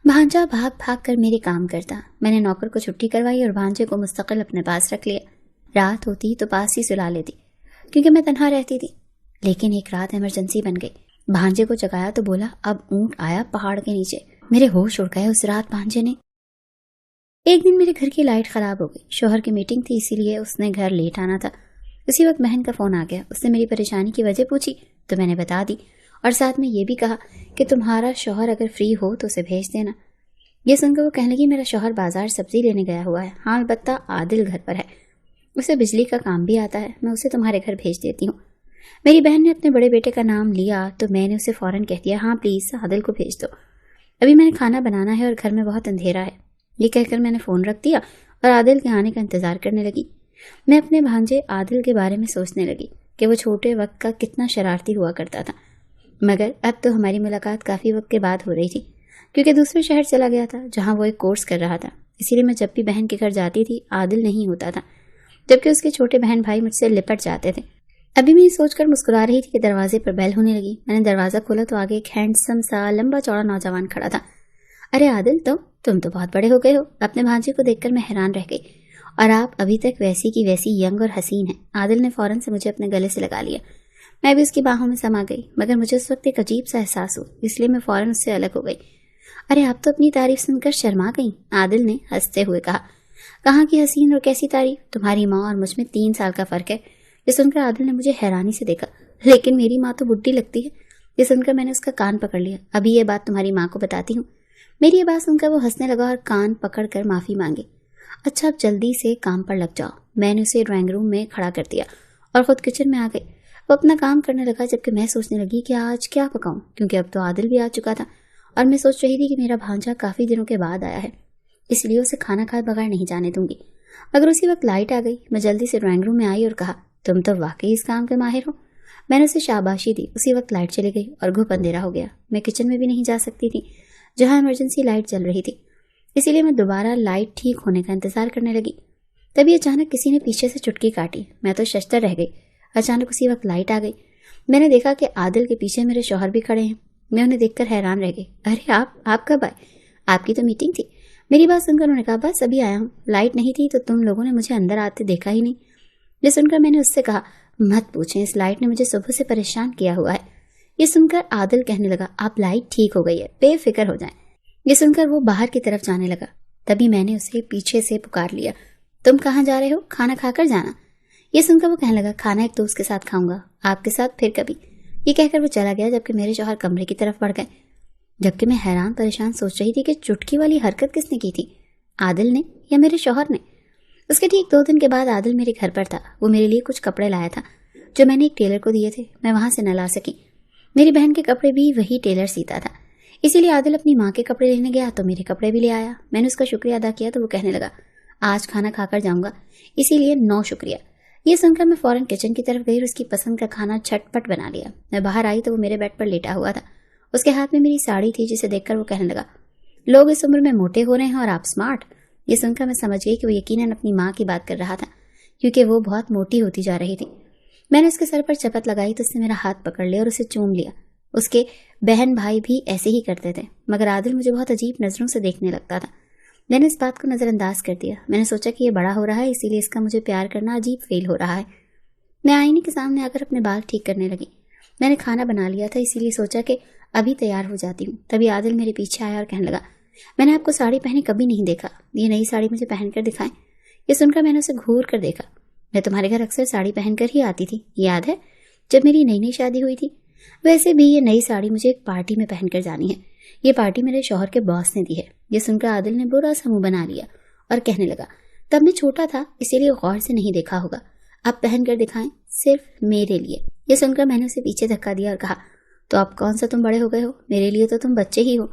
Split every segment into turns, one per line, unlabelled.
بھانجا بھاگ بھاگ کر میرے کام کرتا. میں نے نوکر کو چھٹی کروائی اور بھانجے کو مستقل اپنے پاس رکھ لیا. رات ہوتی تو پاس ہی سلا لیتی کیونکہ میں تنہا رہتی تھی. لیکن ایک رات ایمرجنسی بن گئی. بھانجے کو جگایا تو بولا اب اونٹ آیا پہاڑ کے نیچے. میرے ہوش اڑ گئے. اس رات بھانجے نے. ایک دن میرے گھر کی لائٹ خراب ہو گئی. شوہر کی میٹنگ تھی اسی لیے اس نے گھر لیٹ آنا تھا. اسی وقت بہن کا فون آ گیا. اس نے میری پریشانی کی وجہ پوچھی تو میں نے بتا دی اور ساتھ میں یہ بھی کہا کہ تمہارا شوہر اگر فری ہو تو اسے بھیج دینا. یہ سن کر وہ کہنے لگی میرا شوہر بازار سبزی لینے گیا ہوا ہے. ہاں البتہ عادل گھر پر ہے, اسے بجلی کا کام بھی آتا ہے, میں اسے تمہارے گھر بھیج دیتی ہوں. میری بہن نے اپنے بڑے بیٹے کا نام لیا تو میں نے اسے فوراً کہہ دیا ہاں پلیز عادل کو بھیج دو, ابھی میں نے کھانا بنانا ہے اور گھر میں بہت اندھیرا ہے. یہ کہہ کر میں نے فون رکھ دیا اور عادل کے آنے کا انتظار کرنے لگی. میں اپنے بھانجے عادل کے بارے میں سوچنے لگی کہ وہ چھوٹے وقت کا کتنا شرارتی ہوا کرتا تھا. مگر اب تو ہماری ملاقات کافی وقت کے بعد ہو رہی تھی کیونکہ دوسرے شہر چلا گیا تھا جہاں وہ ایک کورس کر رہا تھا. اسی لیے میں جب بھی بہن کے گھر جاتی تھی عادل نہیں ہوتا تھا, جبکہ اس کے چھوٹے بہن بھائی مجھ سے لپٹ جاتے تھے. ابھی میں یہ سوچ کر مسکرا رہی تھی کہ دروازے پر بیل ہونے لگی. میں نے دروازہ کھولا تو آگے ایک ہینڈسم سا لمبا چوڑا نوجوان کھڑا تھا. ارے عادل تم تو بہت بڑے ہو گئے ہو. اپنے بھانجے کو دیکھ کر میں حیران رہ گئی. اور آپ ابھی تک ویسی کی ویسی ینگ اور حسین ہیں. عادل نے فوراً سے مجھے اپنے گلے سے لگا لیا. میں بھی اس کی باہوں میں سما گئی, مگر مجھے اس وقت ایک عجیب سا احساس ہوا, اس لیے میں فوراً اس سے الگ ہو گئی. ارے آپ تو اپنی تعریف سن کر شرما گئی, عادل نے ہنستے ہوئے کہا. کہاں کی حسین اور کیسی تعریف, تمہاری ماں اور مجھ میں 3 سال کا فرق ہے. یہ سن کر عادل نے مجھے حیرانی سے دیکھا. لیکن میری ماں تو بڈھی لگتی ہے. یہ سن کر میں نے اس کا کان پکڑ لیا. ابھی یہ بات تمہاری ماں کو بتاتی ہوں. میری یہ بات سن کر وہ ہنسنے لگا اور کان پکڑ کر معافی مانگی. اچھا اب جلدی سے کام پر لگ جاؤ. میں نے اسے ڈرائنگ روم میں کھڑا کر دیا اور خود کچن میں آ گئی. وہ اپنا کام کرنے لگا جبکہ میں سوچنے لگی کہ آج کیا پکاؤں, کیونکہ اب تو عادل بھی آ چکا تھا اور میں سوچ رہی تھی کہ میرا بھانجا کافی دنوں کے بعد آیا ہے, اس لیے اسے کھانا کھائے بغیر نہیں جانے دوں گی. مگر اسی وقت لائٹ آ گئی. میں جلدی سے ڈرائنگ روم میں آئی اور کہا تم تو واقعی اس کام کے ماہر ہو. میں نے اسے شاباشی دی. اسی وقت لائٹ چلی گئی اور گھپ اندھیرا ہو گیا. میں کچن میں بھی نہیں جا سکتی تھی جہاں ایمرجنسی لائٹ چل رہی تھی, اسی لیے میں دوبارہ لائٹ ٹھیک ہونے کا انتظار کرنے لگی. تبھی اچانک کسی نے پیچھے سے چٹکی کاٹی. میں تو ششتر رہ گئی. اچانک اسی وقت لائٹ آ گئی. میں نے دیکھا کہ عادل کے پیچھے میرے شوہر بھی کھڑے ہیں. میں انہیں دیکھ کر حیران رہ گئی. ارے آپ کب آئے؟ آپ کی تو میٹنگ تھی. میری بات سن کر انہوں نے کہا بس ابھی آیا ہوں. لائٹ نہیں تھی تو تم لوگوں نے مجھے اندر آتے دیکھا ہی نہیں. یہ سن کر میں نے اس سے کہا مت پوچھیں, اس لائٹ نے مجھے صبح سے پریشان کیا ہوا ہے. یہ سن کر عادل کہنے لگا آپ لائٹ ٹھیک ہو گئی ہے, بے فکر ہو جائیں. یہ سن کر وہ باہر کی طرف جانے لگا. تبھی میں نے اسے پیچھے سے پکار لیا تم کہاں جا رہے ہو؟ کھانا کھا کر جانا. یہ سن کر وہ کہنے لگا کھانا ایک دوست کے ساتھ کھاؤں گا, آپ کے ساتھ پھر کبھی. یہ کہہ کر وہ چلا گیا جبکہ میرے شوہر کمرے کی طرف بڑھ گئے. جبکہ میں حیران پریشان سوچ رہی تھی کہ چٹکی والی حرکت کس نے کی تھی, عادل نے یا میرے شوہر نے. اس کے ٹھیک 2 دن کے بعد عادل میرے گھر پر تھا. وہ میرے لیے کچھ کپڑے لایا تھا جو میں نے ایک ٹیلر کو دیے تھے. میں وہاں سے نہ لا سکی. میری بہن کے کپڑے بھی وہی ٹیلر سیتا تھا, اسی لیے عادل اپنی ماں کے کپڑے لینے گیا تو میرے کپڑے بھی لے آیا. میں نے اس کا شکریہ ادا کیا تو وہ کہنے لگا آج کھانا کھا کر جاؤں گا, اسی لیے 9 شکریہ. یہ سن کر میں فوراً کچن کی طرف گئی اور اس کی پسند کا کھانا جھٹ پٹ بنا لیا. میں باہر آئی تو وہ میرے بیڈ پر لیٹا ہوا تھا. اس کے ہاتھ میں میری ساڑی تھی جسے دیکھ کر وہ کہنے لگا لوگ اس عمر میں موٹے ہو رہے ہیں اور آپ اسمارٹ. یہ سن کر میں سمجھ گئی کہ وہ یقیناً اپنی ماں کی بات کر رہا تھا کیونکہ وہ بہت موٹی ہوتی جا رہی تھی. میں نے اس کے سر پر چپت لگائی تو اس نے میرا ہاتھ پکڑ لیا اور اسے چوم لیا. اس کے بہن بھائی بھی ایسے ہی کرتے تھے, مگر عادل مجھے بہت عجیب نظروں سے دیکھنے لگتا تھا. میں نے اس بات کو نظر انداز کر دیا. میں نے سوچا کہ یہ بڑا ہو رہا ہے اسی لیے اس کا مجھے پیار کرنا عجیب فیل ہو رہا ہے. میں آئینے کے سامنے آ کر اپنے بال ٹھیک کرنے لگی. میں نے کھانا بنا لیا تھا اسی لیے سوچا کہ ابھی تیار ہو جاتی ہوں. تبھی عادل میرے پیچھے آیا اور کہنے لگا میں نے آپ کو ساڑی پہنے کبھی نہیں دیکھا, یہ نئی ساڑی مجھے پہن کر دکھائیں. یہ سن کر میں نے اسے گھور کر دیکھا. میں تمہارے گھر اکثر ساڑی پہن کر ہی آتی تھی, یاد ہے جب میری نئی شادی ہوئی تھی. ویسے بھی یہ نئی ساڑی مجھے ایک پارٹی میں پہن کر جانی ہے. یہ پارٹی میرے شوہر کے باس نے دی ہے. یہ سن کر عادل نے برا سا منہ بنا لیا اور کہنے لگا تب میں چھوٹا تھا اسی لیے غور سے نہیں دیکھا ہوگا, آپ پہن کر دکھائیں صرف میرے لیے. یہ سن کر میں نے اسے پیچھے دھکا دیا اور کہا تو اب کون سا تم بڑے ہو گئے ہو, میرے لیے تو تم بچے ہی ہو.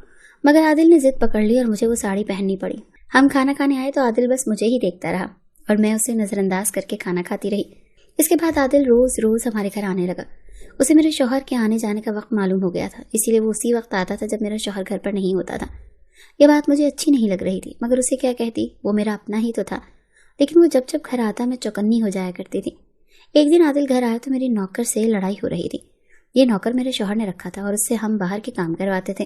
مگر عادل نے ضد پکڑ لی اور مجھے وہ ساڑی پہننی پڑی. ہم کھانا کھانے آئے تو عادل بس مجھے ہی دیکھتا رہا اور میں اسے نظر انداز کر کے کھانا کھاتی رہی. اس کے بعد عادل روز ہمارے گھر آنے لگا. اسے میرے شوہر کے آنے جانے کا وقت معلوم ہو گیا تھا, اسی لیے وہ اسی وقت آتا تھا جب میرا شوہر گھر پر نہیں ہوتا تھا. یہ بات مجھے اچھی نہیں لگ رہی تھی, مگر اسے کیا کہتی, وہ میرا اپنا ہی تو تھا. لیکن وہ جب گھر آتا میں چوکنی ہو جایا کرتی تھی. ایک دن عادل گھر آیا تو میری نوکر سے لڑائی ہو رہی تھی. یہ نوکر میرے شوہر نے رکھا تھا اور اس سے ہم باہر کے کام کرواتے تھے.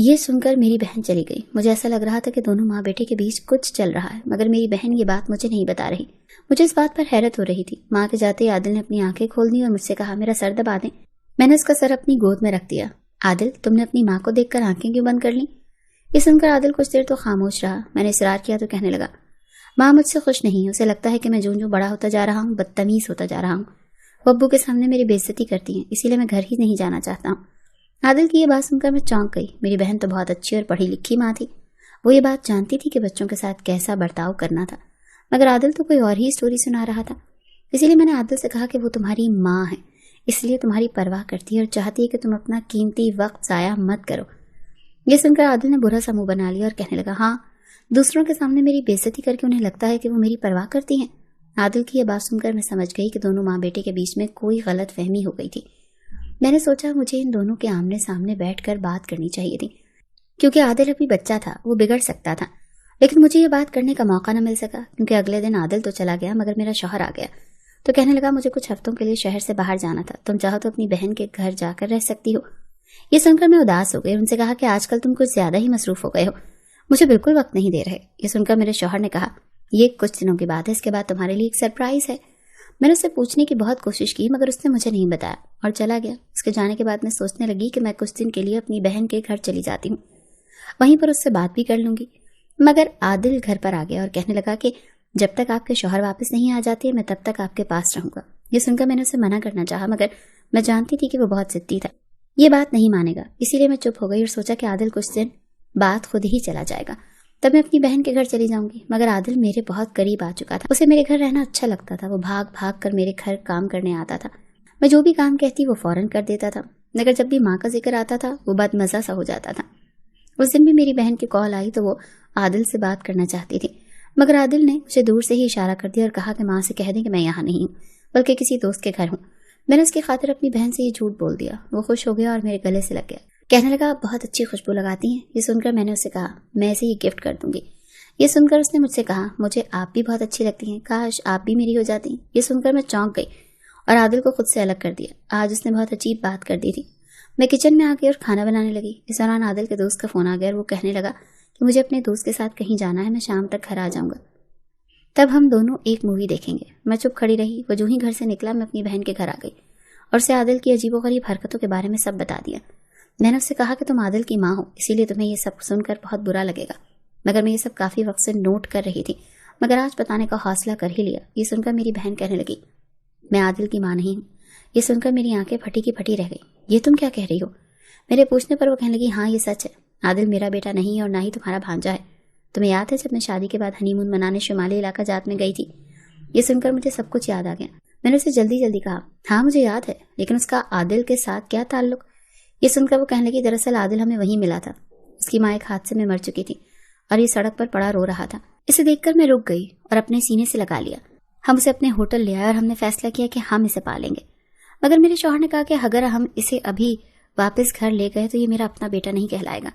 یہ سن کر میری بہن چلی گئی۔ مجھے ایسا لگ رہا تھا کہ دونوں ماں بیٹے کے بیچ کچھ چل رہا ہے، مگر میری بہن یہ بات مجھے نہیں بتا رہی۔ مجھے اس بات پر حیرت ہو رہی تھی۔ ماں کے جاتے ہی عادل نے اپنی آنکھیں کھول دی اور مجھ سے کہا، میرا سر دبا دیں۔ میں نے اس کا سر اپنی گود میں رکھ دیا۔ عادل، تم نے اپنی ماں کو دیکھ کر آنکھیں کیوں بند کر لیں؟ یہ سن کر عادل کچھ دیر تو خاموش رہا۔ میں نے اصرار کیا تو کہنے لگا، ماں مجھ سے خوش نہیں ہے، اسے لگتا ہے کہ میں جوں بڑا ہوتا جا رہا ہوں بدتمیز ہوتا جا رہا ہوں۔ وہ ابو کے سامنے میری بے عزتی کرتی ہیں، اسی لیے میں گھر ہی نہیں جانا چاہتا ہوں۔ عادل کی یہ بات سن کر میں چونک گئی۔ میری بہن تو بہت اچھی اور پڑھی لکھی ماں تھی، وہ یہ بات جانتی تھی کہ بچوں کے ساتھ کیسا برتاؤ کرنا تھا، مگر عادل تو کوئی اور ہی اسٹوری سنا رہا تھا۔ اسی لیے میں نے عادل سے کہا کہ وہ تمہاری ماں ہے، اس لیے تمہاری پرواہ کرتی ہے اور چاہتی ہے کہ تم اپنا قیمتی وقت ضائع مت کرو۔ یہ سن کر عادل نے برا سا منہ بنا لیا اور کہنے لگا، ہاں، دوسروں کے سامنے میری بے عزتی کر کے انہیں لگتا ہے کہ وہ میری پرواہ کرتی ہیں۔ عادل کی یہ بات سن کر میں سمجھ گئی کہ دونوں ماں بیٹے کے بیچ میں کوئی غلط فہمی ہو گئی تھی۔ میں نے سوچا مجھے ان دونوں کے آمنے سامنے بیٹھ کر بات کرنی چاہیے تھی، کیونکہ عادل ابھی بچہ تھا، وہ بگڑ سکتا تھا۔ لیکن مجھے یہ بات کرنے کا موقع نہ مل سکا، کیونکہ اگلے دن عادل تو چلا گیا مگر میرا شوہر آ گیا تو کہنے لگا، مجھے کچھ ہفتوں کے لیے شہر سے باہر جانا تھا، تم چاہو تو اپنی بہن کے گھر جا کر رہ سکتی ہو۔ یہ سن کر میں اداس ہو گئی، ان سے کہا کہ آج کل تم کچھ زیادہ ہی مصروف ہو گئے ہو، مجھے بالکل وقت نہیں دے رہے۔ یہ سن کر میرے شوہر نے کہا، یہ کچھ دنوں کی بات ہے، اس کے بعد تمہارے لیے ایک سرپرائز ہے۔ میں نے اسے پوچھنے کی بہت کوشش کی مگر اس نے مجھے نہیں بتایا اور چلا گیا۔ اس کے جانے کے بعد میں سوچنے لگی کہ میں کچھ دن کے لیے اپنی بہن کے گھر چلی جاتی ہوں، وہیں پر اس سے بات بھی کر لوں گی۔ مگر عادل گھر پر آ گیا اور کہنے لگا کہ جب تک آپ کے شوہر واپس نہیں آ جاتے میں تب تک آپ کے پاس رہوں گا۔ یہ سن کر میں نے اسے منع کرنا چاہا مگر میں جانتی تھی کہ وہ بہت ضدی تھا، یہ بات نہیں مانے گا، اسی لیے میں چپ ہو گئی اور سوچا کہ عادل کچھ دن بعد خود ہی چلا جائے گا، تب میں اپنی بہن کے گھر چلی جاؤں گی۔ مگر عادل میرے بہت قریب آ چکا تھا، اسے میرے گھر رہنا اچھا لگتا تھا، وہ بھاگ بھاگ کر میرے گھر کام کرنے آتا تھا، میں جو بھی کام کہتی وہ فوراً کر دیتا تھا، مگر جب بھی ماں کا ذکر آتا تھا وہ بد مزہ سا ہو جاتا تھا۔ اس دن بھی میری بہن کی کال آئی تو وہ عادل سے بات کرنا چاہتی تھی، مگر عادل نے مجھے دور سے ہی اشارہ کر دیا اور کہا کہ ماں سے کہہ دیں کہ میں یہاں نہیں ہوں بلکہ کسی دوست کے گھر ہوں۔ میں نے اس کی خاطر اپنی بہن سے یہ جھوٹ بول دیا۔ وہ خوش ہو گیا اور میرے گلے سے لگ گیا، کہنے لگا، آپ بہت اچھی خوشبو لگاتی ہیں۔ یہ سن کر میں نے اسے کہا، میں اسے یہ گفٹ کر دوں گی۔ یہ سن کر اس نے مجھ سے کہا، مجھے آپ بھی بہت اچھی لگتی ہیں، کاش آپ بھی میری ہو جاتی۔ یہ سن کر میں چونک گئی اور عادل کو خود سے الگ کر دیا۔ آج اس نے بہت عجیب بات کر دی تھی۔ میں کچن میں آ گئی اور کھانا بنانے لگی۔ اس دوران عادل کے دوست کا فون آ گیا اور وہ کہنے لگا کہ مجھے اپنے دوست کے ساتھ کہیں جانا ہے، میں شام تک گھر آ جاؤں گا، تب ہم دونوں ایک مووی دیکھیں گے۔ میں چپ کھڑی رہی۔ وہ جو ہی گھر سے نکلا میں اپنی بہن کے گھر آ گئی اور اسے عادل کی عجیب و غریب حرکتوں کے بارے میں سب بتا دیا۔ میں نے اس سے کہا کہ تم عادل کی ماں ہو، اسی لیے تمہیں یہ سب سن کر بہت برا لگے گا، مگر میں یہ سب کافی وقت سے نوٹ کر رہی تھی، مگر آج بتانے کا حوصلہ کر ہی لیا۔ یہ سن کر میری بہن کہنے لگی، میں عادل کی ماں نہیں ہوں۔ یہ سن کر میری آنکھیں پھٹی کی پھٹی رہ گئی۔ یہ تم کیا کہہ رہی ہو؟ میرے پوچھنے پر وہ کہنے لگی، ہاں یہ سچ ہے، عادل میرا بیٹا نہیں ہے اور نہ ہی تمہارا بھانجا ہے۔ تمہیں یاد ہے جب میں شادی کے بعد ہنی مون منانے شمالی علاقہ جات میں گئی تھی؟ یہ سن کر مجھے سب کچھ یاد آ گیا۔ میں نے اسے جلدی کہا، ہاں مجھے یاد ہے، لیکن اس کا عادل کے ساتھ کیا تعلق؟ یہ سن کر وہ کہنے لگی، دراصل عادل ہمیں وہیں ملا تھا، اس کی ماں ایک حادثے میں مر چکی تھی اور یہ سڑک پر پڑا رو رہا تھا۔ اسے دیکھ کر میں رک گئی اور اپنے سینے سے لگا لیا۔ ہم اسے اپنے ہوٹل لے آئے اور ہم نے فیصلہ کیا کہ ہم اسے پالیں گے، مگر میرے شوہر نے کہا کہ اگر ہم اسے ابھی واپس گھر لے گئے تو یہ میرا اپنا بیٹا نہیں کہلائے گا،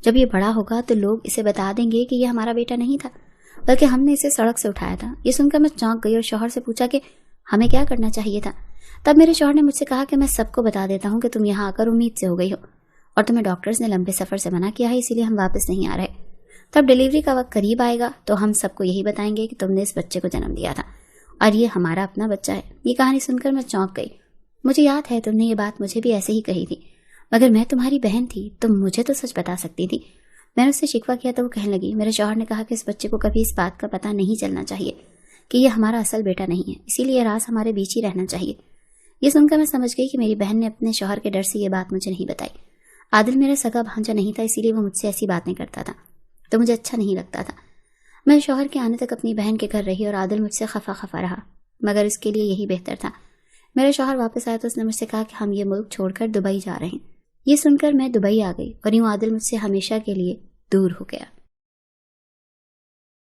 جب یہ بڑا ہوگا تو لوگ اسے بتا دیں گے کہ یہ ہمارا بیٹا نہیں تھا بلکہ ہم نے اسے سڑک سے اٹھایا تھا۔ یہ سن کر میں چونک گئی اور شوہر سے پوچھا کہ ہمیں کیا کرنا چاہیے تھا۔ تب میرے شوہر نے مجھ سے کہا کہ میں سب کو بتا دیتا ہوں کہ تم یہاں آ کر امید سے ہو گئی ہو اور تمہیں ڈاکٹرز نے لمبے سفر سے منع کیا ہے، اسی لیے ہم واپس نہیں آ رہے، تب ڈیلیوری کا وقت قریب آئے گا تو ہم سب کو یہی بتائیں گے کہ تم نے اس بچے کو جنم دیا تھا اور یہ ہمارا اپنا بچہ ہے۔ یہ کہانی سن کر میں چونک گئی۔ مجھے یاد ہے تم نے یہ بات مجھے بھی ایسے ہی کہی تھی، مگر میں تمہاری بہن تھی، تم مجھے تو سچ بتا سکتی تھی۔ میں نے اس سے شکوہ کیا تو وہ کہنے لگی، میرے شوہر نے کہا کہ اس بچے کو کبھی اس بات کا پتہ نہیں چلنا چاہیے کہ یہ ہمارا اصل بیٹا نہیں ہے، اسی لیے یہ راز ہمارے بیچ ہی رہنا چاہیے۔ یہ سن کر میں سمجھ گئی کہ میری بہن نے اپنے شوہر کے ڈر سے یہ بات مجھے نہیں بتائی۔ عادل میرا سگا بھانجا نہیں تھا، اسی لیے وہ مجھ سے ایسی باتیں کرتا تھا تو مجھے اچھا نہیں لگتا تھا۔ میں شوہر کے آنے تک اپنی بہن کے گھر رہی اور عادل مجھ سے خفا رہا، مگر اس کے لیے یہی بہتر تھا۔ میرے شوہر واپس آئے تو اس نے مجھ سے کہا کہ ہم یہ ملک چھوڑ کر دبئی جا رہے ہیں۔ یہ سن کر میں دبئی آ گئی اور یوں عادل مجھ سے ہمیشہ کے لیے دور ہو گیا۔